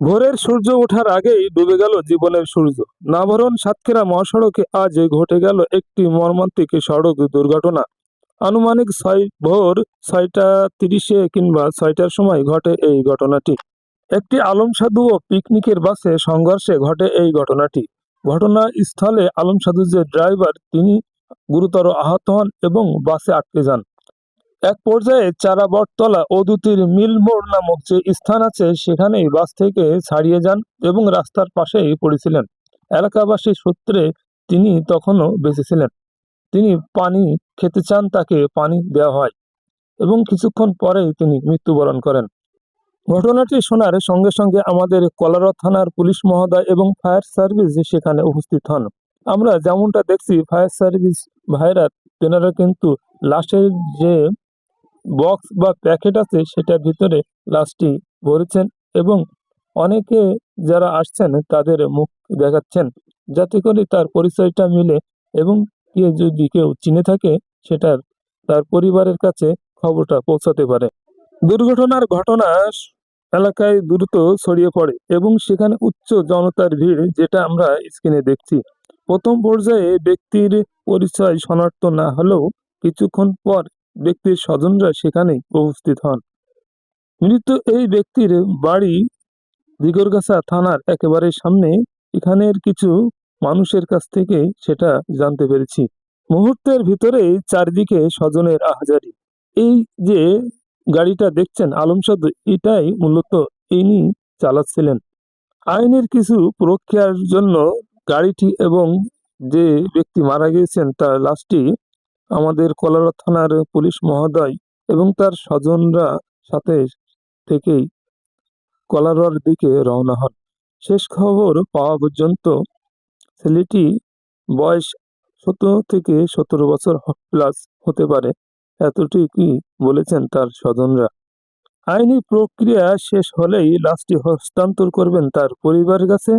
ভোরের সূর্য ওঠার আগেই ডুবে গেল জীবনের সূর্য। নাভারণ সাতক্ষীরা মহাসড়কে আজ ঘটে গেল একটি মর্মান্তিক সড়ক দুর্ঘটনা। আনুমানিক ভোর 6টা 30-এ কিংবা 6টার সময় ঘটে এই ঘটনাটি। একটি আলমসাধু ও পিকনিকের বাসে সংঘর্ষে ঘটে এই ঘটনাটি। ঘটনাস্থলে আলমসাধু যে ড্রাইভার তিনি গুরুতর আহত হন এবং বাসে আটকে যান। এক পর্যায়ে চারা বটতলা ও দুতির মিল মোড় নামক যে স্থান আছে সেখানেই বাস থেকে ছাড়িয়ে যান এবং রাস্তার পাশেই পড়েছিলেন। এলাকাবাসী সূত্রে তিনি তখনও বেঁচে ছিলেন। তিনি পানি খেতে চান, তাকে পানি দেওয়া হয় এবং কিছুক্ষণ পরেই তিনি মৃত্যুবরণ করেন। ঘটনাটি শোনার সঙ্গে সঙ্গে আমাদের কলারো থানার পুলিশ মহোদয় এবং ফায়ার সার্ভিস সেখানে উপস্থিত হন। আমরা যেমনটা দেখছি, ফায়ার সার্ভিস ভাইরা তেনারা কিন্তু লাশের যে বক্স বা প্যাকেট আছে সেটার ভিতরে লাশটি ভরেছেন এবং অনেকে যারা আসছেন তাদের মুখ দেখাচ্ছেন, যাতে করে তার পরিচয়টা মিলে এবং যদি কেউ চিনে থাকে সেটার তার পরিবারের কাছে খবরটা পৌঁছাতে পারে। দুর্ঘটনার ঘটনা এলাকায় দ্রুত ছড়িয়ে পড়ে এবং সেখানে উচ্চ জনতার ভিড়, যেটা আমরা স্ক্রিনে দেখছি। প্রথম পর্যায়ে ব্যক্তির পরিচয় শনাক্ত না হলেও কিছুক্ষণ পর ব্যক্তির স্বজনরা সেখানে উপস্থিত হন। মৃত এই ব্যক্তির বাড়ি দিগরগাছা থানার একেবারে সামনে। এখানের কিছু মানুষের কাছ থেকে সেটা জানতে পেরেছি। মুহূর্তের ভিতরেই চারদিকে স্বজনের আহাজারি। এই যে গাড়িটা দেখছেন আলমসাধু, এটাই মূলত ইনি চালাচ্ছিলেন। আইনের কিছু প্রক্রিয়ার জন্য গাড়িটি এবং যে ব্যক্তি মারা গিয়েছেন তার লাশটি আমাদের কলারো থানার পুলিশ মহোদয় এবং তার স্বজনরা সাথে থেকেই কলারোর দিকে রওনা হন। শেষ খবর পাওয়া পর্যন্ত ছেলেটি বয়স 16 থেকে 17 বছর প্লাস হতে পারে, এতটুকুই বলেছেন তার স্বজনরা। আইনি প্রক্রিয়া শেষ হলেই লাশটি হস্তান্তর করবেন তার পরিবারের কাছে।